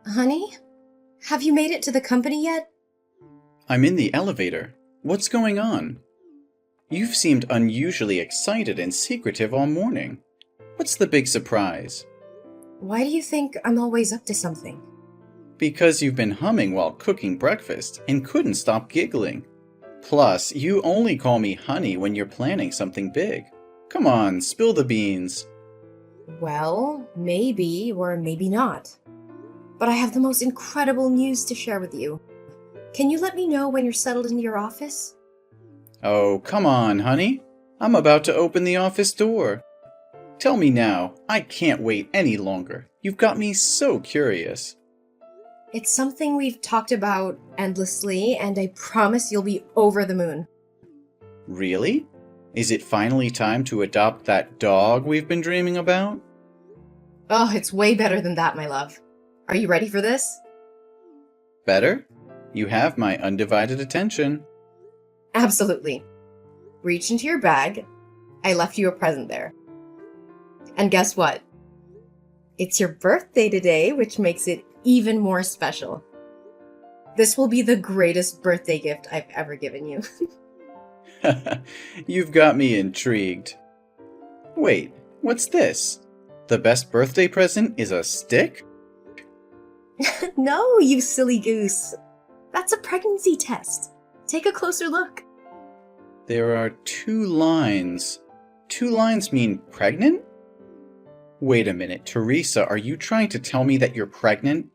Honey? Have you made it to the company yet? I'm in the elevator. What's going on? You've seemed unusually excited and secretive all morning. What's the big surprise? Why do you think I'm always up to something? Because you've been humming while cooking breakfast and couldn't stop giggling. Plus, you only call me honey when you're planning something big. Come on, spill the beans. Well, maybe or maybe not. But I have the most incredible news to share with you. Can you let me know when you're settled into your office? Oh, come on, honey. I'm about to open the office door. Tell me now. I can't wait any longer. You've got me so curious. It's something we've talked about endlessly, and I promise you'll be over the moon. Really? Is it finally time to adopt that dog we've been dreaming about? Oh, it's way better than that, my love. Are you ready for this? Better? You have my undivided attention. Absolutely. Reach into your bag. I left you a present there. And guess what? It's your birthday today, which makes it even more special. This will be the greatest birthday gift I've ever given you. You've got me intrigued. Wait, what's this? The best birthday present is a stick? No, you silly goose. That's a pregnancy test. Take a closer look. There are 2 lines. 2 lines mean pregnant? Wait a minute, Teresa, are you trying to tell me that you're pregnant?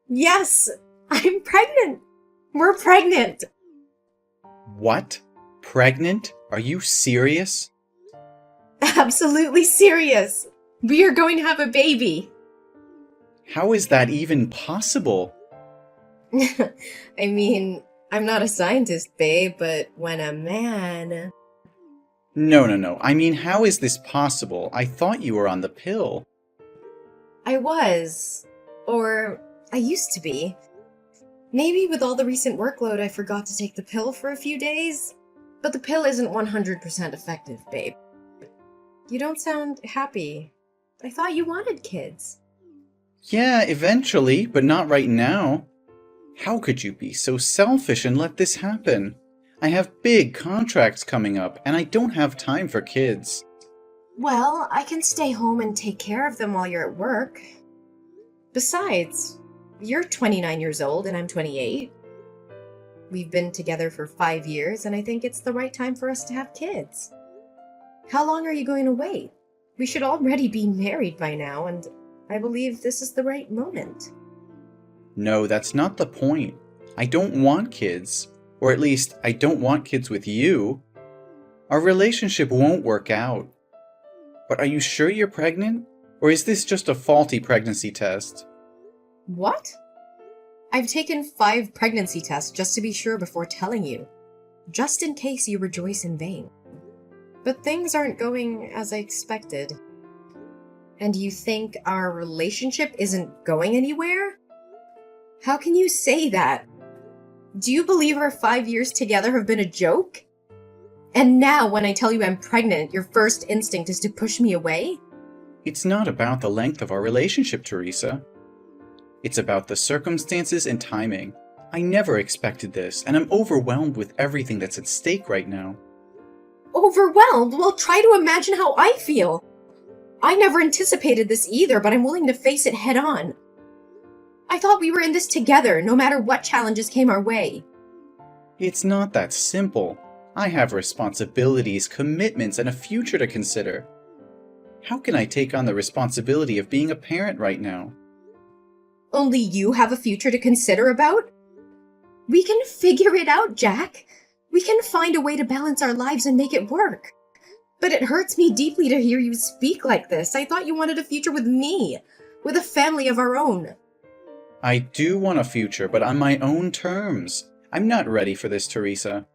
Yes, I'm pregnant. We're pregnant. What? Pregnant? Are you serious? Absolutely serious. We are going to have a baby. How is that even possible? I mean, I'm not a scientist, babe, but when a man... No. I mean, how is this possible? I thought you were on the pill. I was. Or I used to be. Maybe with all the recent workload, I forgot to take the pill for a few days. But the pill isn't 100% effective, babe. You don't sound happy. I thought you wanted kids. Yeah, eventually, but not right now. How could you be so selfish and let this happen? I have big contracts coming up, and I don't have time for kids. Well, I can stay home and take care of them while you're at work. Besides, you're 29 years old and I'm 28. We've been together for 5 years, and I think it's the right time for us to have kids. How long are you going to wait? We should already be married by now, and I believe this is the right moment. No, that's not the point. I don't want kids. Or at least, I don't want kids with you. Our relationship won't work out. But are you sure you're pregnant? Or is this just a faulty pregnancy test? What? I've taken 5 pregnancy tests just to be sure before telling you, just in case you rejoice in vain. But things aren't going as I expected. And you think our relationship isn't going anywhere? How can you say that? Do you believe our 5 years together have been a joke? And now when I tell you I'm pregnant, your first instinct is to push me away? It's not about the length of our relationship, Teresa. It's about the circumstances and timing. I never expected this, and I'm overwhelmed with everything that's at stake right now. Overwhelmed? Well, try to imagine how I feel. I never anticipated this either, but I'm willing to face it head on. I thought we were in this together, no matter what challenges came our way. It's not that simple. I have responsibilities, commitments, and a future to consider. How can I take on the responsibility of being a parent right now? Only you have a future to consider about? We can figure it out, Jack. We can find a way to balance our lives and make it work. But it hurts me deeply to hear you speak like this. I thought you wanted a future with me, with a family of our own. I do want a future, but on my own terms. I'm not ready for this, Teresa.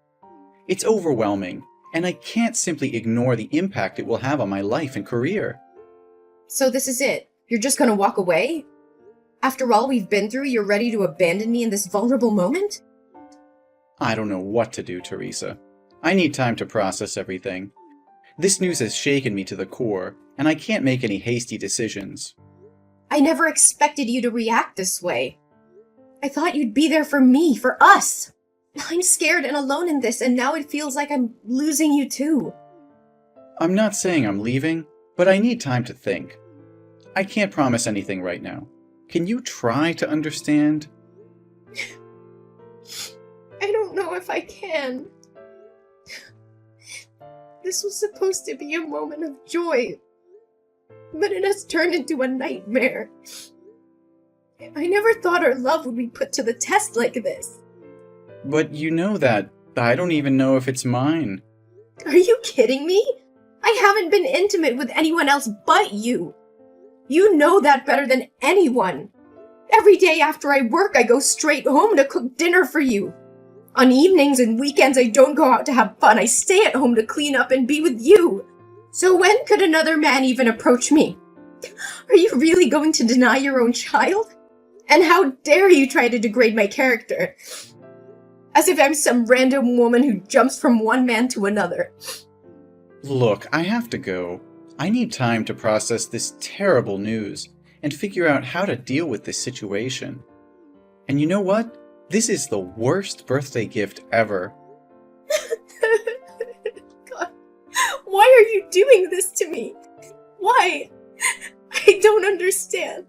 It's overwhelming, and I can't simply ignore the impact it will have on my life and career. So this is it? You're just gonna walk away? After all we've been through, you're ready to abandon me in this vulnerable moment? I don't know what to do, Teresa. I need time to process everything. This news has shaken me to the core, and I can't make any hasty decisions. I never expected you to react this way. I thought you'd be there for me, for us. I'm scared and alone in this, and now it feels like I'm losing you too. I'm not saying I'm leaving, but I need time to think. I can't promise anything right now. Can you try to understand? I don't know if I can. This was supposed to be a moment of joy, but it has turned into a nightmare. I never thought our love would be put to the test like this. But you know that I don't even know if it's mine. Are you kidding me? I haven't been intimate with anyone else but you. You know that better than anyone. Every day after I work, I go straight home to cook dinner for you. On evenings and weekends, I don't go out to have fun. I stay at home to clean up and be with you. So when could another man even approach me? Are you really going to deny your own child? And how dare you try to degrade my character? As if I'm some random woman who jumps from one man to another. Look, I have to go. I need time to process this terrible news and figure out how to deal with this situation. And you know what? This is the worst birthday gift ever. God, why are you doing this to me? Why? I don't understand.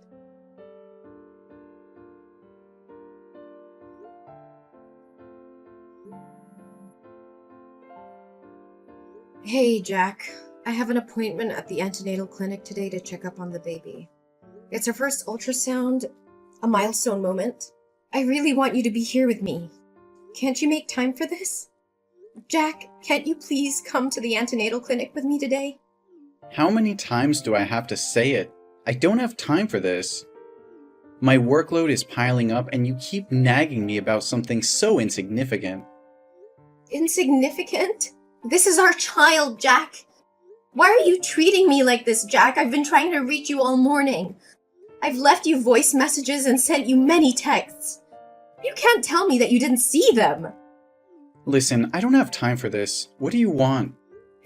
Hey, Jack. I have an appointment at the antenatal clinic today to check up on the baby. It's her first ultrasound, a milestone moment. I really want you to be here with me. Can't you make time for this? Jack, can't you please come to the antenatal clinic with me today? How many times do I have to say it? I don't have time for this. My workload is piling up and you keep nagging me about something so insignificant. Insignificant? This is our child, Jack. Why are you treating me like this, Jack? I've been trying to reach you all morning. I've left you voice messages and sent you many texts. You can't tell me that you didn't see them. Listen, I don't have time for this. What do you want?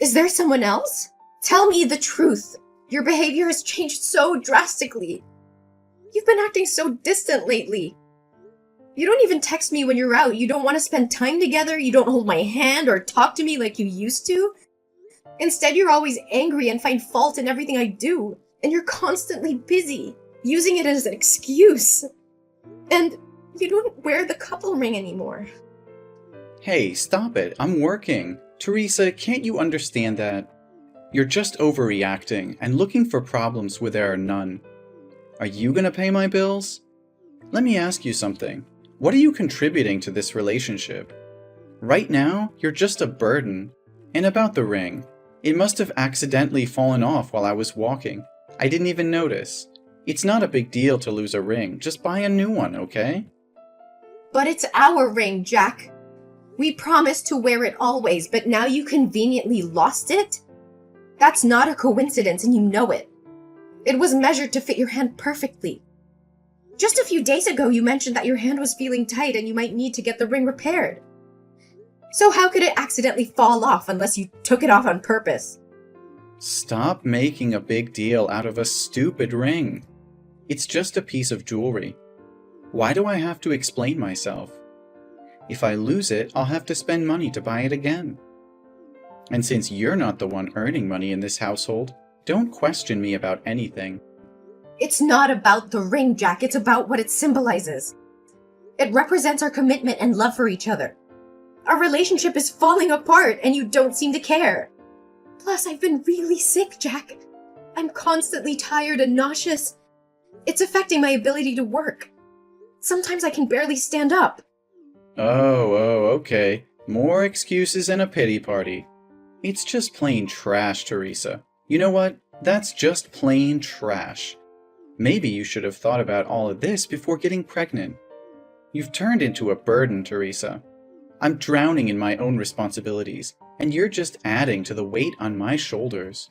Is there someone else? Tell me the truth. Your behavior has changed so drastically. You've been acting so distant lately. You don't even text me when you're out. You don't want to spend time together. You don't hold my hand or talk to me like you used to. Instead, you're always angry and find fault in everything I do. And you're constantly busy, using it as an excuse. And you don't wear the couple ring anymore. Hey, stop it. I'm working. Teresa, can't you understand that? You're just overreacting and looking for problems where there are none. Are you gonna pay my bills? Let me ask you something. What are you contributing to this relationship? Right now, you're just a burden. And about the ring, it must have accidentally fallen off while I was walking. I didn't even notice. It's not a big deal to lose a ring. Just buy a new one, okay? But it's our ring, Jack. We promised to wear it always, but now you conveniently lost it? That's not a coincidence, and you know it. It was measured to fit your hand perfectly. Just a few days ago, you mentioned that your hand was feeling tight and you might need to get the ring repaired. So how could it accidentally fall off unless you took it off on purpose? Stop making a big deal out of a stupid ring. It's just a piece of jewelry. Why do I have to explain myself? If I lose it, I'll have to spend money to buy it again. And since you're not the one earning money in this household, don't question me about anything. It's not about the ring, Jack. It's about what it symbolizes. It represents our commitment and love for each other. Our relationship is falling apart and you don't seem to care. Plus, I've been really sick, Jack. I'm constantly tired and nauseous. It's affecting my ability to work. Sometimes I can barely stand up. Oh, okay. More excuses and a pity party. It's just plain trash, Teresa. You know what? That's just plain trash. Maybe you should have thought about all of this before getting pregnant. You've turned into a burden, Teresa. I'm drowning in my own responsibilities, and you're just adding to the weight on my shoulders.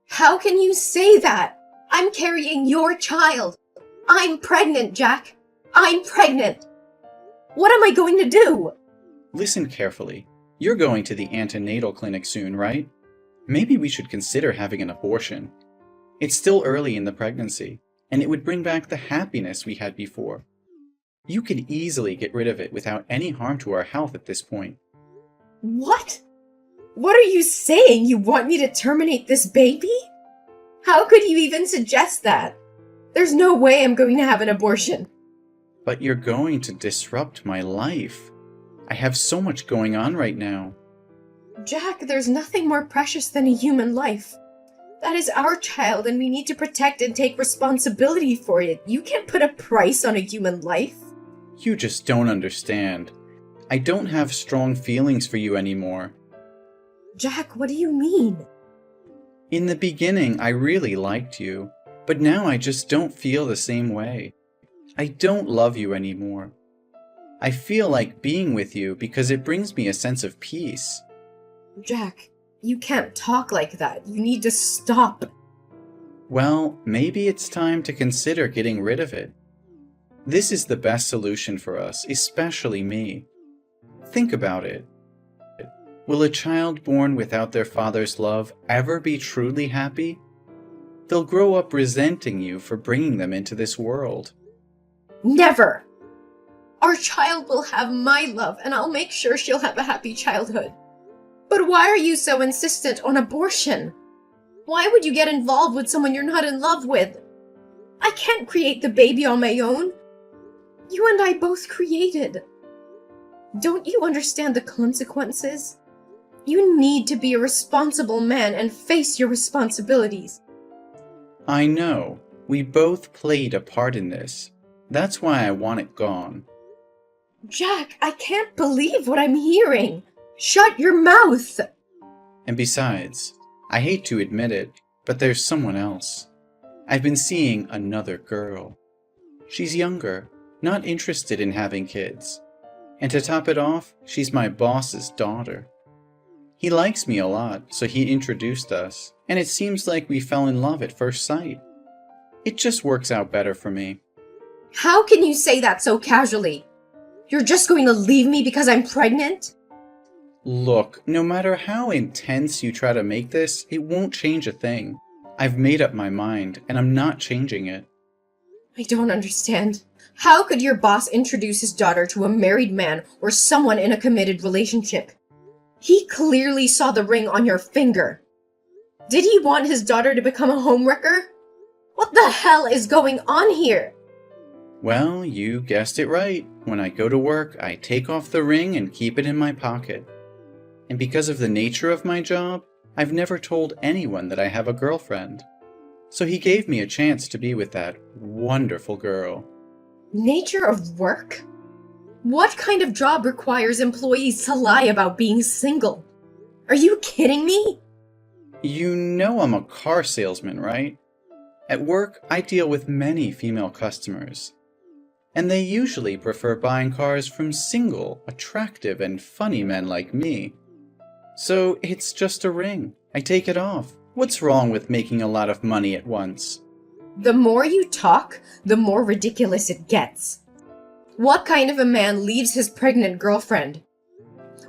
How can you say that? I'm carrying your child. I'm pregnant, Jack. I'm pregnant. What am I going to do? Listen carefully. You're going to the antenatal clinic soon, right? Maybe we should consider having an abortion. It's still early in the pregnancy, and it would bring back the happiness we had before. You could easily get rid of it without any harm to our health at this point. What? What are you saying? You want me to terminate this baby? How could you even suggest that? There's no way I'm going to have an abortion. But you're going to disrupt my life. I have so much going on right now. Jack, there's nothing more precious than a human life. That is our child, and we need to protect and take responsibility for it. You can't put a price on a human life. You just don't understand. I don't have strong feelings for you anymore. Jack, what do you mean? In the beginning, I really liked you, but now I just don't feel the same way. I don't love you anymore. I feel like being with you because it brings me a sense of peace. Jack, you can't talk like that. You need to stop. Well, maybe it's time to consider getting rid of it. This is the best solution for us, especially me. Think about it. Will a child born without their father's love ever be truly happy? They'll grow up resenting you for bringing them into this world. Never! Our child will have my love, and I'll make sure she'll have a happy childhood. But why are you so insistent on abortion? Why would you get involved with someone you're not in love with? I can't create the baby on my own. You and I both created. Don't you understand the consequences? You need to be a responsible man and face your responsibilities. I know. We both played a part in this. That's why I want it gone. Jack, I can't believe what I'm hearing. Shut your mouth! And besides, I hate to admit it, but there's someone else. I've been seeing another girl. She's younger, not interested in having kids. And to top it off, she's my boss's daughter. He likes me a lot, so he introduced us, and it seems like we fell in love at first sight. It just works out better for me. How can you say that so casually? You're just going to leave me because I'm pregnant? Look, no matter how intense you try to make this, it won't change a thing. I've made up my mind, and I'm not changing it. I don't understand. How could your boss introduce his daughter to a married man or someone in a committed relationship? He clearly saw the ring on your finger. Did he want his daughter to become a homewrecker? What the hell is going on here? Well, you guessed it right. When I go to work, I take off the ring and keep it in my pocket. And because of the nature of my job, I've never told anyone that I have a girlfriend. So he gave me a chance to be with that wonderful girl. Nature of work? What kind of job requires employees to lie about being single? Are you kidding me? You know I'm a car salesman, right? At work, I deal with many female customers. And they usually prefer buying cars from single, attractive, and funny men like me. So it's just a ring. I take it off. What's wrong with making a lot of money at once? The more you talk, the more ridiculous it gets. What kind of a man leaves his pregnant girlfriend?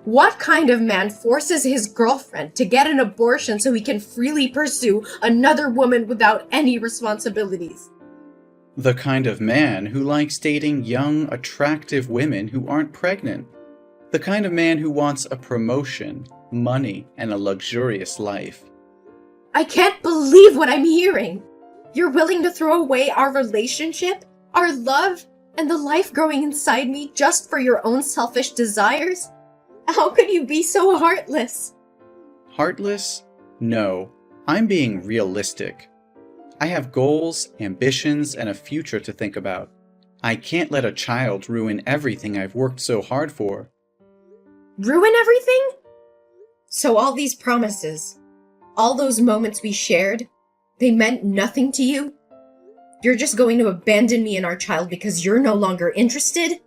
What kind of man forces his girlfriend to get an abortion so he can freely pursue another woman without any responsibilities? The kind of man who likes dating young, attractive women who aren't pregnant. The kind of man who wants a promotion, money, and a luxurious life. I can't believe what I'm hearing. You're willing to throw away our relationship, our love, and the life growing inside me just for your own selfish desires? How could you be so heartless? Heartless? No, I'm being realistic. I have goals, ambitions, and a future to think about. I can't let a child ruin everything I've worked so hard for. Ruin everything? So all these promises, all those moments we shared, they meant nothing to you? You're just going to abandon me and our child because you're no longer interested?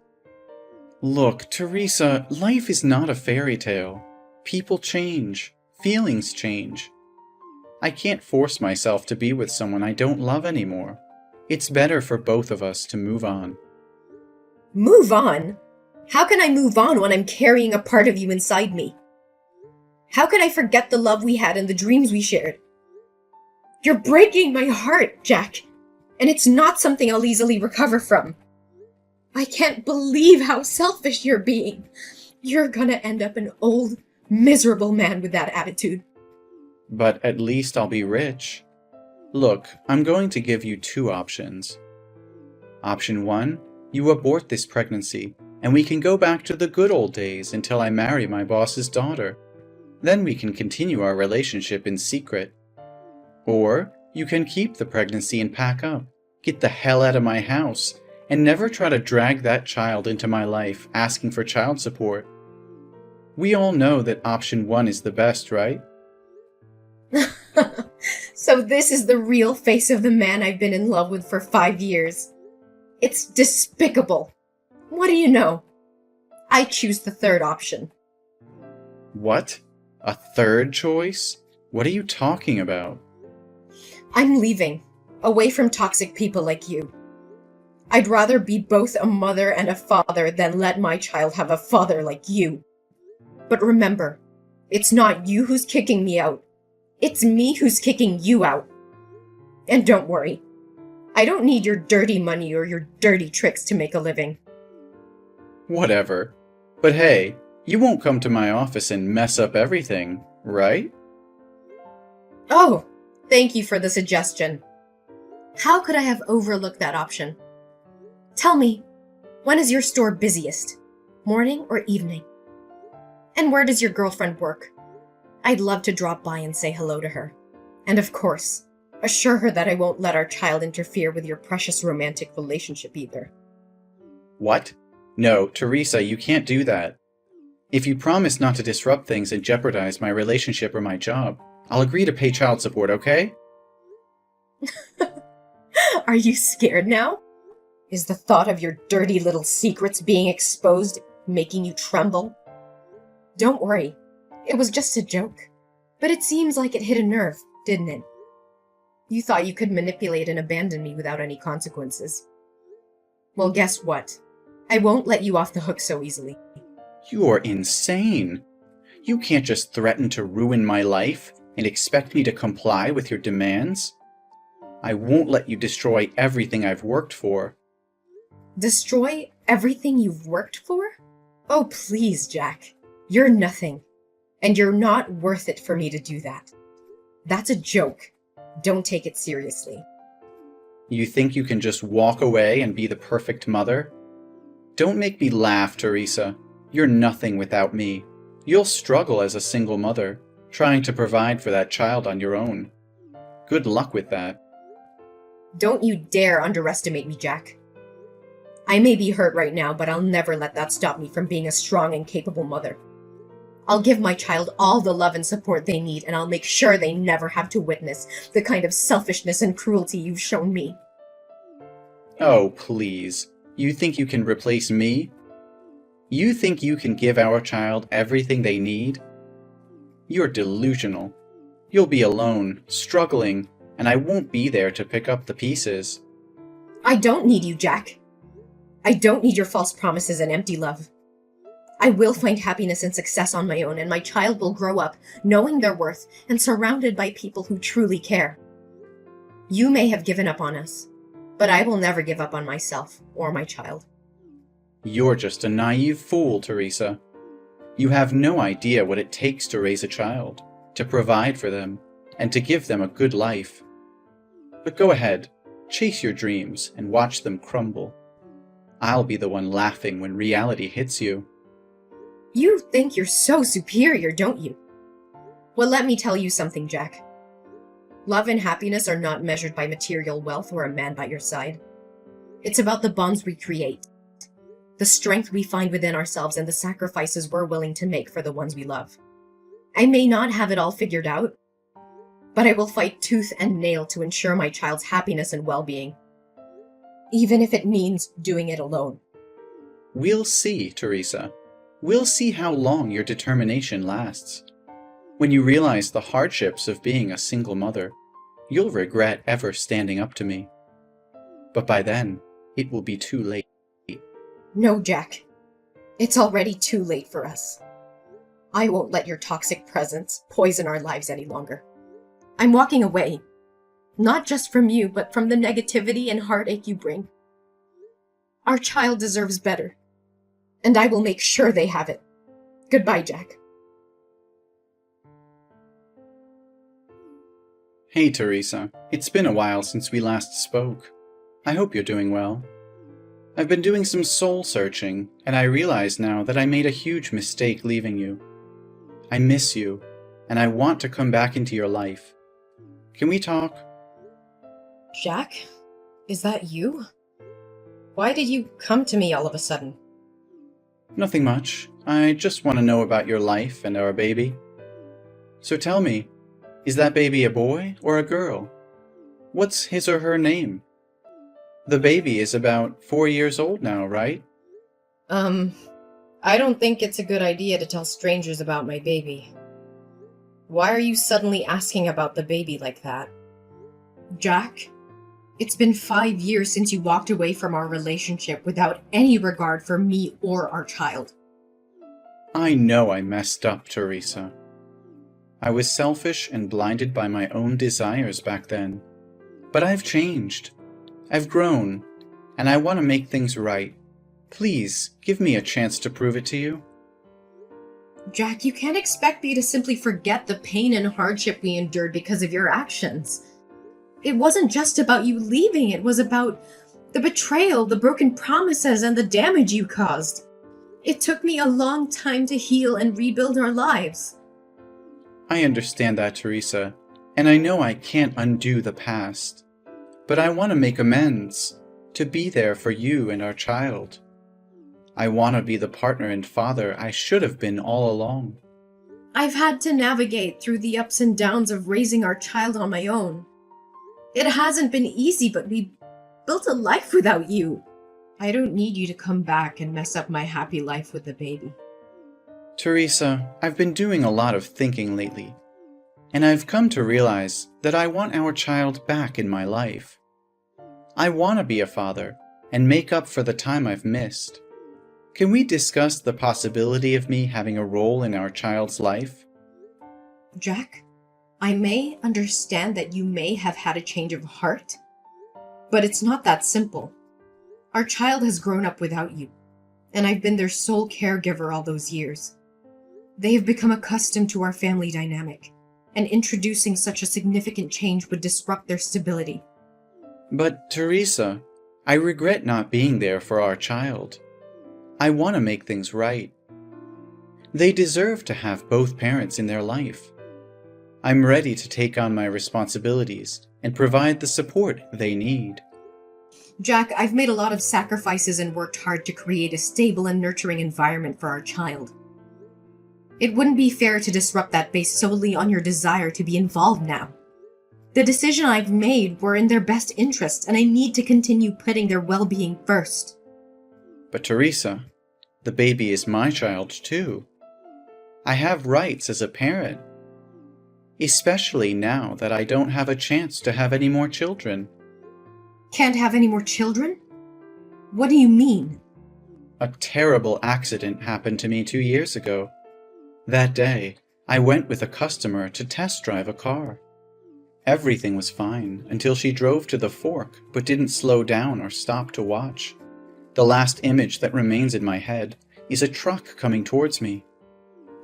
Look, Teresa, life is not a fairy tale. People change. Feelings change. I can't force myself to be with someone I don't love anymore. It's better for both of us to move on. Move on? How can I move on when I'm carrying a part of you inside me? How can I forget the love we had and the dreams we shared? You're breaking my heart, Jack. and it's not something I'll easily recover from. I can't believe how selfish you're being. You're gonna end up an old, miserable man with that attitude. But at least I'll be rich. Look, I'm going to give you two options. Option 1, you abort this pregnancy, and we can go back to the good old days until I marry my boss's daughter. Then we can continue our relationship in secret. Or you can keep the pregnancy and pack up, get the hell out of my house, and never try to drag that child into my life asking for child support. We all know that option 1 is the best, right? So this is the real face of the man I've been in love with for 5 years. It's despicable. What do you know? I choose the third option. What? A third choice? What are you talking about? I'm leaving, away from toxic people like you. I'd rather be both a mother and a father than let my child have a father like you. But remember, it's not you who's kicking me out. It's me who's kicking you out. And don't worry, I don't need your dirty money or your dirty tricks to make a living. Whatever. But hey, you won't come to my office and mess up everything, right? Oh, thank you for the suggestion. How could I have overlooked that option? Tell me, when is your store busiest? Morning or evening? And where does your girlfriend work? I'd love to drop by and say hello to her. And of course, assure her that I won't let our child interfere with your precious romantic relationship either. What? No, Teresa, you can't do that. If you promise not to disrupt things and jeopardize my relationship or my job, I'll agree to pay child support, okay? Are you scared now? Is the thought of your dirty little secrets being exposed making you tremble? Don't worry, it was just a joke. But it seems like it hit a nerve, didn't it? You thought you could manipulate and abandon me without any consequences. Well, guess what? I won't let you off the hook so easily. You're insane. You can't just threaten to ruin my life and expect me to comply with your demands. I won't let you destroy everything I've worked for. Destroy everything you've worked for? Oh, please, Jack. You're nothing. And you're not worth it for me to do that. That's a joke. Don't take it seriously. You think you can just walk away and be the perfect mother? Don't make me laugh, Teresa. You're nothing without me. You'll struggle as a single mother, trying to provide for that child on your own. Good luck with that. Don't you dare underestimate me, Jack. I may be hurt right now, but I'll never let that stop me from being a strong and capable mother. I'll give my child all the love and support they need, and I'll make sure they never have to witness the kind of selfishness and cruelty you've shown me. Oh, please. You think you can replace me? You think you can give our child everything they need? You're delusional. You'll be alone, struggling, and I won't be there to pick up the pieces. I don't need you, Jack. I don't need your false promises and empty love. I will find happiness and success on my own, and my child will grow up knowing their worth and surrounded by people who truly care. You may have given up on us, but I will never give up on myself or my child. You're just a naive fool, Teresa. You have no idea what it takes to raise a child, to provide for them, and to give them a good life. But go ahead, chase your dreams and watch them crumble. I'll be the one laughing when reality hits you. You think you're so superior, don't you? Well, let me tell you something, Jack. Love and happiness are not measured by material wealth or a man by your side. It's about the bonds we create, the strength we find within ourselves, and the sacrifices we're willing to make for the ones we love. I may not have it all figured out, but I will fight tooth and nail to ensure my child's happiness and well-being, even if it means doing it alone. We'll see, Teresa. We'll see how long your determination lasts. When you realize the hardships of being a single mother, you'll regret ever standing up to me. But by then, it will be too late. No, Jack. It's already too late for us. I won't let your toxic presence poison our lives any longer. I'm walking away. Not just from you, but from the negativity and heartache you bring. Our child deserves better, and I will make sure they have it. Goodbye, Jack. Hey, Teresa. It's been a while since we last spoke. I hope you're doing well. I've been doing some soul searching, and I realize now that I made a huge mistake leaving you. I miss you, and I want to come back into your life. Can we talk? Jack? Is that you? Why did you come to me all of a sudden? Nothing much. I just want to know about your life and our baby. So tell me, is that baby a boy or a girl? What's his or her name? The baby is about 4 years old now, right? I don't think it's a good idea to tell strangers about my baby. Why are you suddenly asking about the baby like that? Jack, it's been 5 years since you walked away from our relationship without any regard for me or our child. I know I messed up, Teresa. I was selfish and blinded by my own desires back then. But I've changed. I've grown, and I want to make things right. Please, give me a chance to prove it to you. Jack, you can't expect me to simply forget the pain and hardship we endured because of your actions. It wasn't just about you leaving, it was about the betrayal, the broken promises, and the damage you caused. It took me a long time to heal and rebuild our lives. I understand that, Teresa, and I know I can't undo the past. But I want to make amends, to be there for you and our child. I want to be the partner and father I should have been all along. I've had to navigate through the ups and downs of raising our child on my own. It hasn't been easy, but we built a life without you. I don't need you to come back and mess up my happy life with the baby. Teresa, I've been doing a lot of thinking lately, and I've come to realize that I want our child back in my life. I want to be a father and make up for the time I've missed. Can we discuss the possibility of me having a role in our child's life? Jack, I may understand that you may have had a change of heart, but it's not that simple. Our child has grown up without you, and I've been their sole caregiver all those years. They have become accustomed to our family dynamic, and introducing such a significant change would disrupt their stability. But, Teresa, I regret not being there for our child. I want to make things right. They deserve to have both parents in their life. I'm ready to take on my responsibilities and provide the support they need. Jack, I've made a lot of sacrifices and worked hard to create a stable and nurturing environment for our child. It wouldn't be fair to disrupt that based solely on your desire to be involved now. The decision I've made were in their best interest, and I need to continue putting their well-being first. But Teresa, the baby is my child too. I have rights as a parent, especially now that I don't have a chance to have any more children. Can't have any more children? What do you mean? A terrible accident happened to me 2 years ago. That day, I went with a customer to test drive a car. Everything was fine until she drove to the fork but didn't slow down or stop to watch. The last image that remains in my head is a truck coming towards me.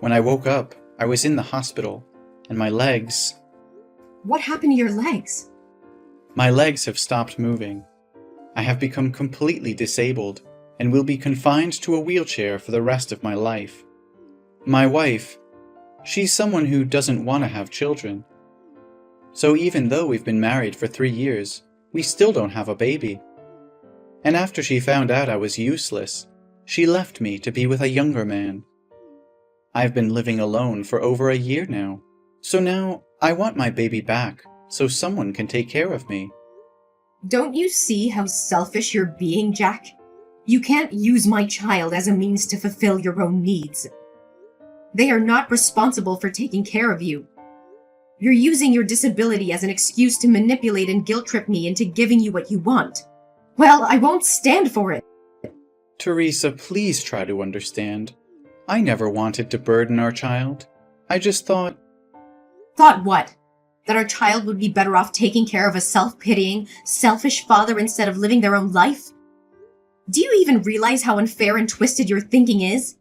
When I woke up, I was in the hospital, and my legs... What happened to your legs? My legs have stopped moving. I have become completely disabled and will be confined to a wheelchair for the rest of my life. My wife, she's someone who doesn't want to have children. So even though we've been married for 3 years, we still don't have a baby. And after she found out I was useless, she left me to be with a younger man. I've been living alone for over a year now, so now I want my baby back so someone can take care of me. Don't you see how selfish you're being, Jack? You can't use my child as a means to fulfill your own needs. They are not responsible for taking care of you. You're using your disability as an excuse to manipulate and guilt-trip me into giving you what you want. Well, I won't stand for it. Teresa, please try to understand. I never wanted to burden our child. I just thought... Thought what? That our child would be better off taking care of a self-pitying, selfish father instead of living their own life? Do you even realize how unfair and twisted your thinking is?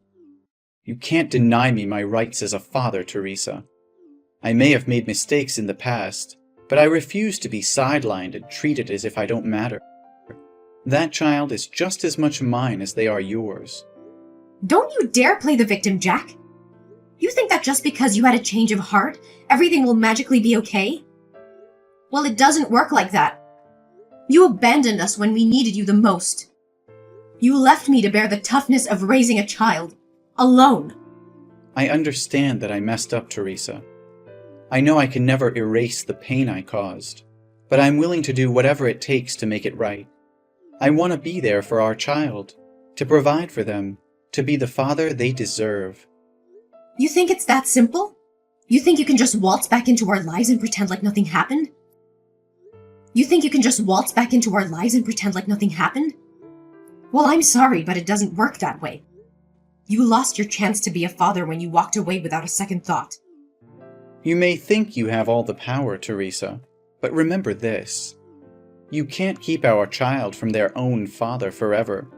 You can't deny me my rights as a father, Teresa. I may have made mistakes in the past, but I refuse to be sidelined and treated as if I don't matter. That child is just as much mine as they are yours. Don't you dare play the victim, Jack. You think that just because you had a change of heart, everything will magically be okay? Well, it doesn't work like that. You abandoned us when we needed you the most. You left me to bear the toughness of raising a child, alone. I understand that I messed up, Teresa. I know I can never erase the pain I caused, but I'm willing to do whatever it takes to make it right. I want to be there for our child, to provide for them, to be the father they deserve. You think it's that simple? You think you can just waltz back into our lives and pretend like nothing happened? Well, I'm sorry, but it doesn't work that way. You lost your chance to be a father when you walked away without a second thought. You may think you have all the power, Teresa, but remember this. You can't keep our child from their own father forever.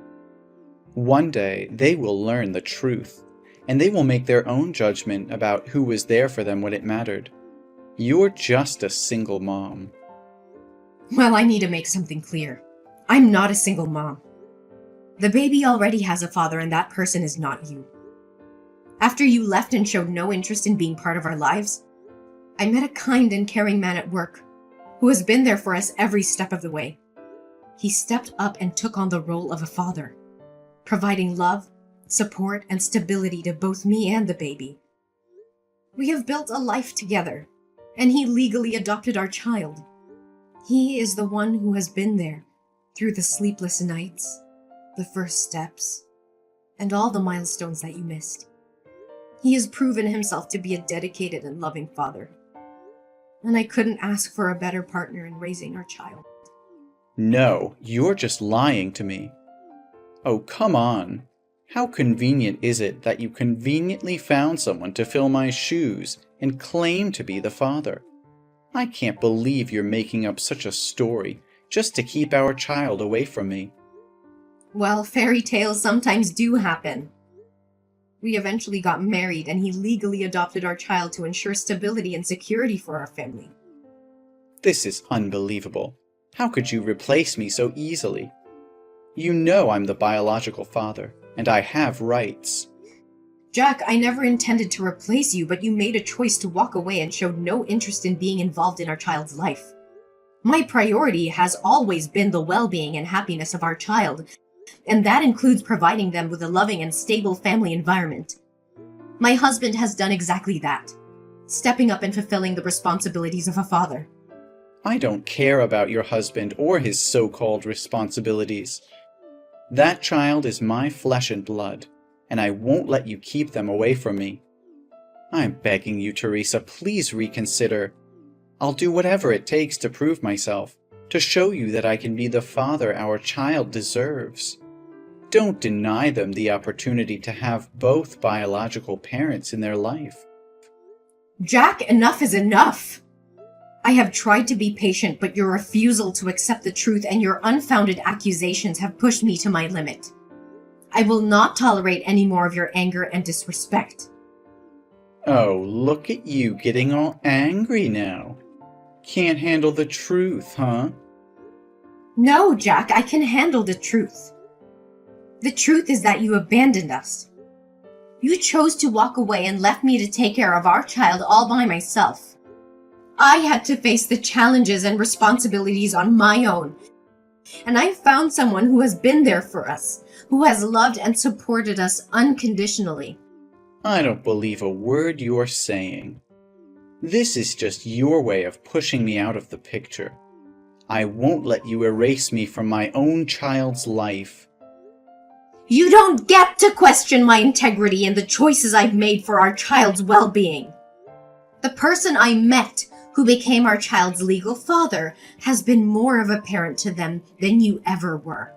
One day, they will learn the truth, and they will make their own judgment about who was there for them when it mattered. You're just a single mom. Well, I need to make something clear. I'm not a single mom. The baby already has a father, and that person is not you. After you left and showed no interest in being part of our lives, I met a kind and caring man at work who has been there for us every step of the way. He stepped up and took on the role of a father, providing love, support, and stability to both me and the baby. We have built a life together, and he legally adopted our child. He is the one who has been there through the sleepless nights, the first steps, and all the milestones that you missed. He has proven himself to be a dedicated and loving father, and I couldn't ask for a better partner in raising our child. No, you're just lying to me. Oh, come on. How convenient is it that you conveniently found someone to fill my shoes and claim to be the father? I can't believe you're making up such a story just to keep our child away from me. Well, fairy tales sometimes do happen. We eventually got married, and he legally adopted our child to ensure stability and security for our family. This is unbelievable. How could you replace me so easily? You know I'm the biological father, and I have rights. Jack, I never intended to replace you, but you made a choice to walk away and showed no interest in being involved in our child's life. My priority has always been the well-being and happiness of our child, and that includes providing them with a loving and stable family environment. My husband has done exactly that, stepping up and fulfilling the responsibilities of a father. I don't care about your husband or his so-called responsibilities. That child is my flesh and blood, and I won't let you keep them away from me. I'm begging you, Teresa, please reconsider. I'll do whatever it takes to prove myself, to show you that I can be the father our child deserves. Don't deny them the opportunity to have both biological parents in their life. Jack, enough is enough! I have tried to be patient, but your refusal to accept the truth and your unfounded accusations have pushed me to my limit. I will not tolerate any more of your anger and disrespect. Oh, look at you getting all angry now. Can't handle the truth, huh? No, Jack, I can handle the truth. The truth is that you abandoned us. You chose to walk away and left me to take care of our child all by myself. I had to face the challenges and responsibilities on my own. And I found someone who has been there for us, who has loved and supported us unconditionally. I don't believe a word you're saying. This is just your way of pushing me out of the picture. I won't let you erase me from my own child's life. You don't get to question my integrity and the choices I've made for our child's well-being. The person I met, who became our child's legal father, has been more of a parent to them than you ever were.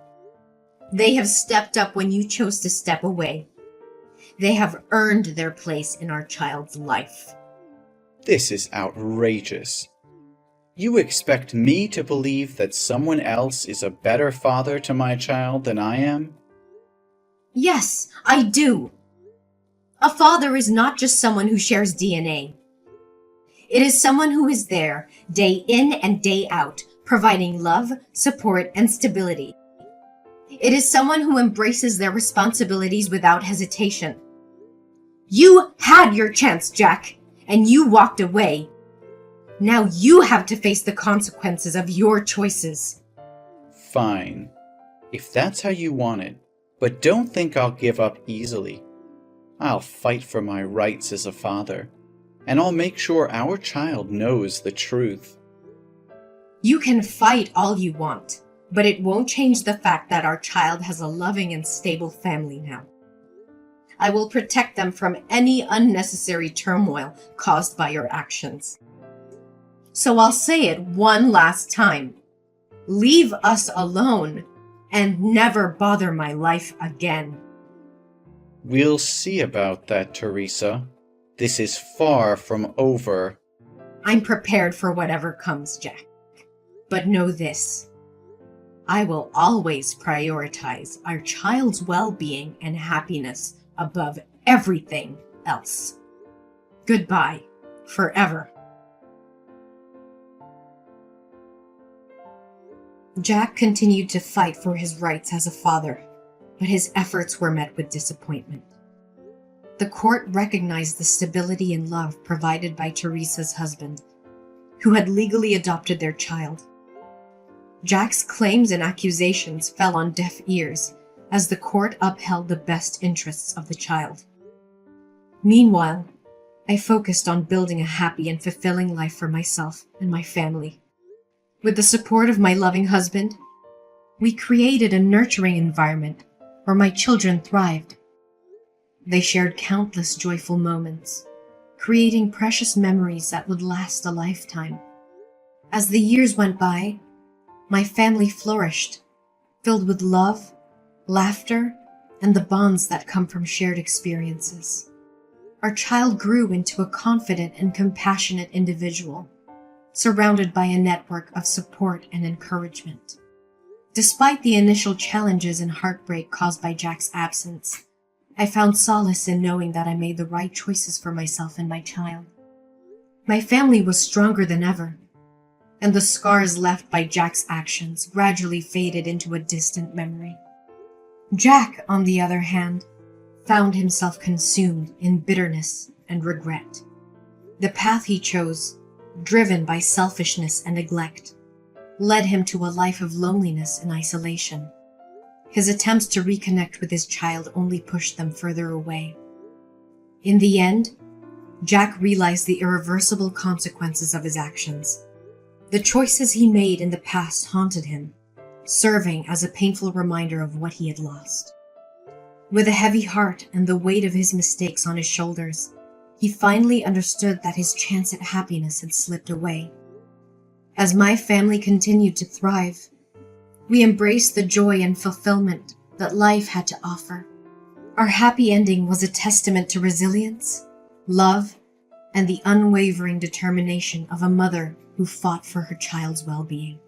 They have stepped up when you chose to step away. They have earned their place in our child's life. This is outrageous. You expect me to believe that someone else is a better father to my child than I am? Yes, I do. A father is not just someone who shares DNA. It is someone who is there, day in and day out, providing love, support, and stability. It is someone who embraces their responsibilities without hesitation. You had your chance, Jack, and you walked away. Now you have to face the consequences of your choices. Fine, if that's how you want it, but don't think I'll give up easily. I'll fight for my rights as a father, and I'll make sure our child knows the truth. You can fight all you want, but it won't change the fact that our child has a loving and stable family now. I will protect them from any unnecessary turmoil caused by your actions. So I'll say it one last time. Leave us alone and never bother my life again. We'll see about that, Teresa. This is far from over. I'm prepared for whatever comes, Jack. But know this. I will always prioritize our child's well-being and happiness above everything else. Goodbye, forever. Jack continued to fight for his rights as a father, but his efforts were met with disappointment. The court recognized the stability and love provided by Teresa's husband, who had legally adopted their child. Jack's claims and accusations fell on deaf ears as the court upheld the best interests of the child. Meanwhile, I focused on building a happy and fulfilling life for myself and my family. With the support of my loving husband, we created a nurturing environment where my children thrived. They shared countless joyful moments, creating precious memories that would last a lifetime. As the years went by, my family flourished, filled with love, laughter, and the bonds that come from shared experiences. Our child grew into a confident and compassionate individual, surrounded by a network of support and encouragement. Despite the initial challenges and heartbreak caused by Jack's absence, I found solace in knowing that I made the right choices for myself and my child. My family was stronger than ever, and the scars left by Jack's actions gradually faded into a distant memory. Jack, on the other hand, found himself consumed in bitterness and regret. The path he chose, driven by selfishness and neglect, led him to a life of loneliness and isolation. His attempts to reconnect with his child only pushed them further away. In the end, Jack realized the irreversible consequences of his actions. The choices he made in the past haunted him, serving as a painful reminder of what he had lost. With a heavy heart and the weight of his mistakes on his shoulders, he finally understood that his chance at happiness had slipped away. As my family continued to thrive, we embraced the joy and fulfillment that life had to offer. Our happy ending was a testament to resilience, love, and the unwavering determination of a mother who fought for her child's well-being.